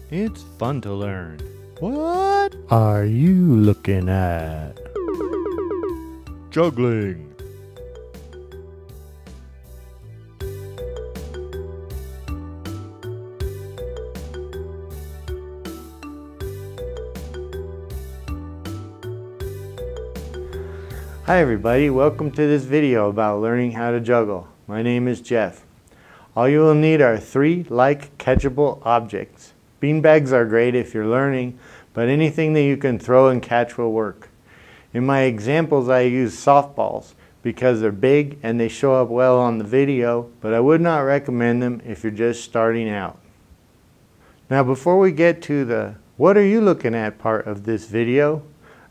It's fun to learn. What are you looking at? Juggling. Hi everybody, welcome to this video about learning how to juggle. My name is Jeff. All you will need are 3 catchable objects. Beanbags are great if you're learning, but anything that you can throw and catch will work. In my examples I use softballs because they're big and they show up well on the video, but I would not recommend them if you're just starting out. Now before we get to the "what are you looking at" part of this video,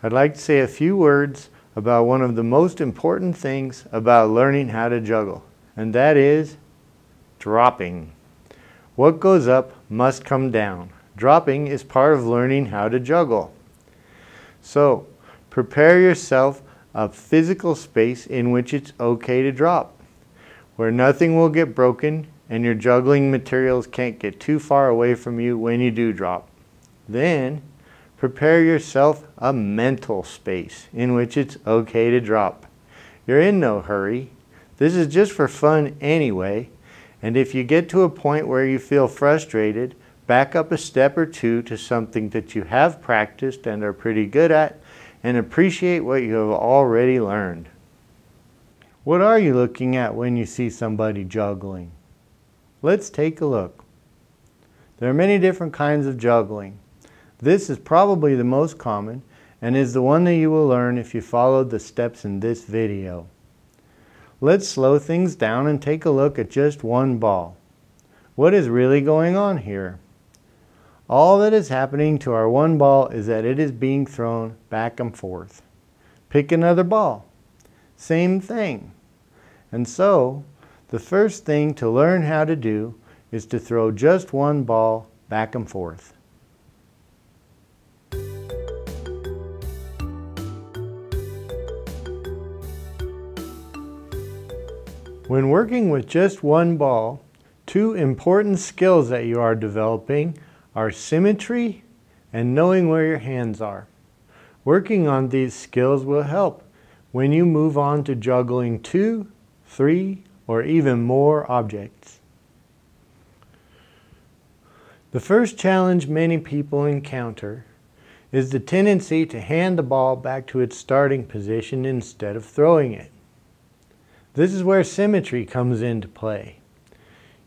I'd like to say a few words about one of the most important things about learning how to juggle, and that is dropping. What goes up must come down. Dropping is part of learning how to juggle. So, prepare yourself a physical space in which it's okay to drop, where nothing will get broken and your juggling materials can't get too far away from you when you do drop. Then, prepare yourself a mental space in which it's okay to drop. You're in no hurry. This is just for fun anyway, and if you get to a point where you feel frustrated, back up a step or two to something that you have practiced and are pretty good at, and appreciate what you have already learned. What are you looking at when you see somebody juggling? Let's take a look. There are many different kinds of juggling. This is probably the most common and is the one that you will learn if you followed the steps in this video. Let's slow things down and take a look at just one ball. What is really going on here? All that is happening to our one ball is that it is being thrown back and forth. Pick another ball. Same thing. And so, the first thing to learn how to do is to throw just one ball back and forth. When working with just one ball, 2 important skills that you are developing are symmetry and knowing where your hands are. Working on these skills will help when you move on to juggling 2, 3, or even more objects. The first challenge many people encounter is the tendency to hand the ball back to its starting position instead of throwing it. This is where symmetry comes into play.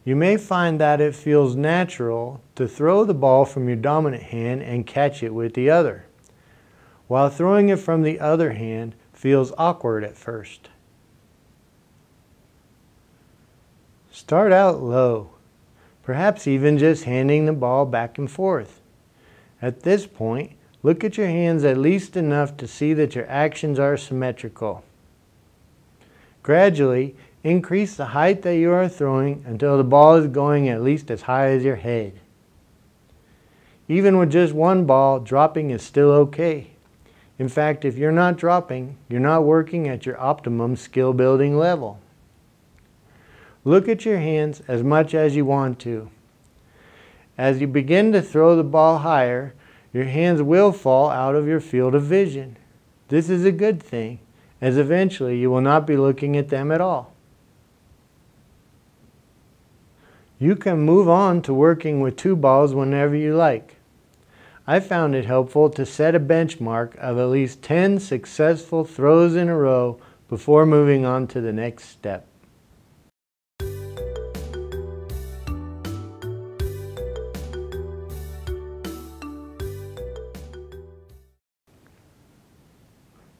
You may find that it feels natural to throw the ball from your dominant hand and catch it with the other, while throwing it from the other hand feels awkward at first. Start out low, perhaps even just handing the ball back and forth. At this point, look at your hands at least enough to see that your actions are symmetrical. Gradually, increase the height that you are throwing until the ball is going at least as high as your head. Even with just one ball, dropping is still okay. In fact, if you're not dropping, you're not working at your optimum skill building level. Look at your hands as much as you want to. As you begin to throw the ball higher, your hands will fall out of your field of vision. This is a good thing, as eventually you will not be looking at them at all. You can move on to working with 2 balls whenever you like. I found it helpful to set a benchmark of at least 10 successful throws in a row before moving on to the next step.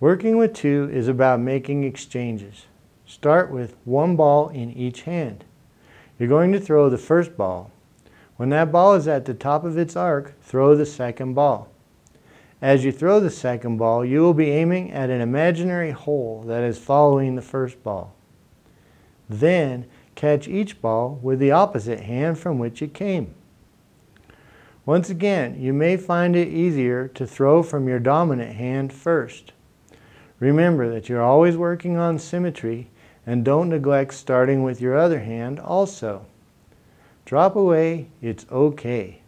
Working with 2 is about making exchanges. Start with 1 ball in each hand. You're going to throw the first ball. When that ball is at the top of its arc, throw the second ball. As you throw the second ball, you will be aiming at an imaginary hole that is following the first ball. Then, catch each ball with the opposite hand from which it came. Once again, you may find it easier to throw from your dominant hand first. Remember that you're always working on symmetry, and don't neglect starting with your other hand also. Drop away, it's okay.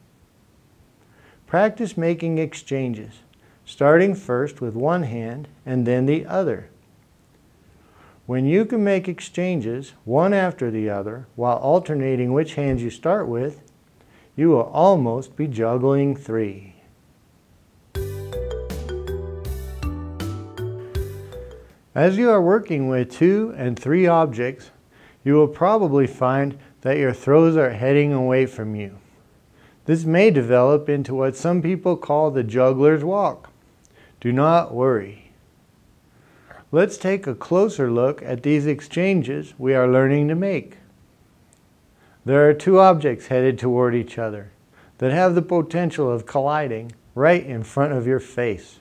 Practice making exchanges, starting first with one hand and then the other. When you can make exchanges one after the other while alternating which hands you start with, you will almost be juggling 3. As you are working with 2 and 3 objects, you will probably find that your throws are heading away from you. This may develop into what some people call the juggler's walk. Do not worry. Let's take a closer look at these exchanges we are learning to make. There are 2 objects headed toward each other that have the potential of colliding right in front of your face.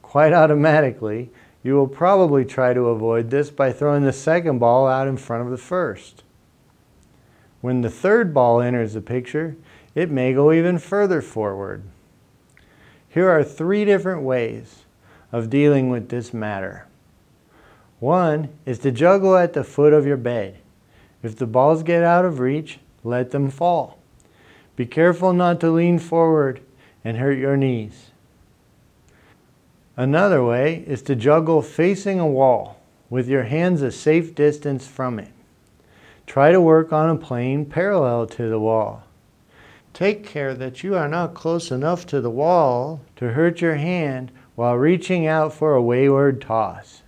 Quite automatically, you will probably try to avoid this by throwing the second ball out in front of the first. When the third ball enters the picture, it may go even further forward. Here are 3 different ways of dealing with this matter. One is to juggle at the foot of your bed. If the balls get out of reach, let them fall. Be careful not to lean forward and hurt your knees. Another way is to juggle facing a wall with your hands a safe distance from it. Try to work on a plane parallel to the wall. Take care that you are not close enough to the wall to hurt your hand while reaching out for a wayward toss.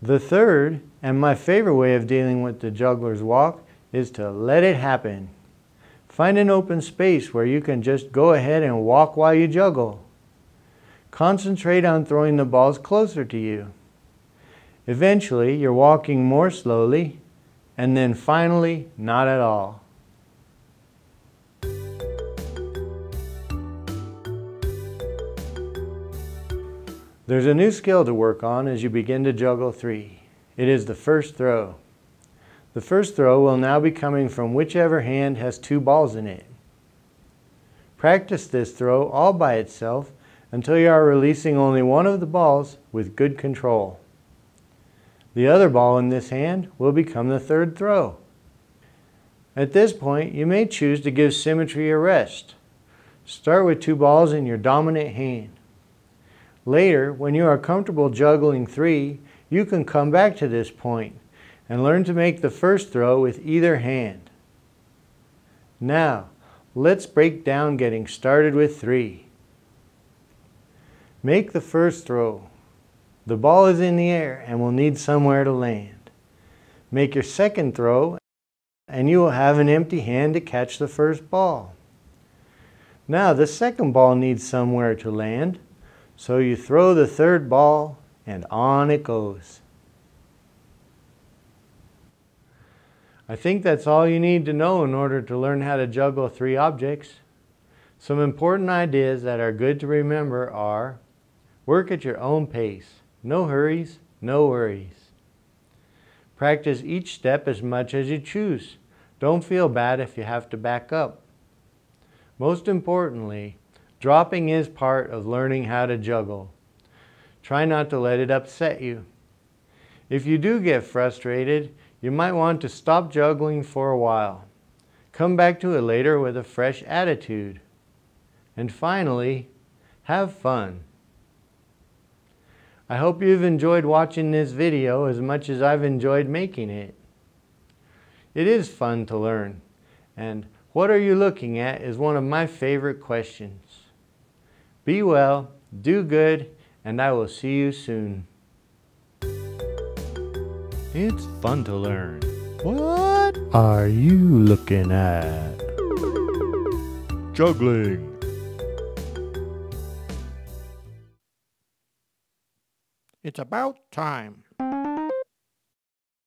The third, and my favorite way of dealing with the juggler's walk, is to let it happen. Find an open space where you can just go ahead and walk while you juggle. Concentrate on throwing the balls closer to you. Eventually, you're walking more slowly, and then finally, not at all. There's a new skill to work on as you begin to juggle 3. It is the first throw. The first throw will now be coming from whichever hand has 2 balls in it. Practice this throw all by itself until you are releasing only one of the balls with good control. The other ball in this hand will become the third throw. At this point, you may choose to give symmetry a rest. Start with 2 balls in your dominant hand. Later, when you are comfortable juggling 3, you can come back to this point and learn to make the first throw with either hand. Now, let's break down getting started with 3. Make the first throw. The ball is in the air and will need somewhere to land. Make your second throw and you will have an empty hand to catch the first ball. Now the second ball needs somewhere to land, so you throw the third ball and on it goes. I think that's all you need to know in order to learn how to juggle 3 objects. Some important ideas that are good to remember are: work at your own pace. No hurries, no worries. Practice each step as much as you choose. Don't feel bad if you have to back up. Most importantly, dropping is part of learning how to juggle. Try not to let it upset you. If you do get frustrated, you might want to stop juggling for a while. Come back to it later with a fresh attitude. And finally, have fun. I hope you've enjoyed watching this video as much as I've enjoyed making it. It is fun to learn, and what are you looking at is one of my favorite questions. Be well, do good, and I will see you soon. It's fun to learn. What are you looking at? Juggling. It's about time.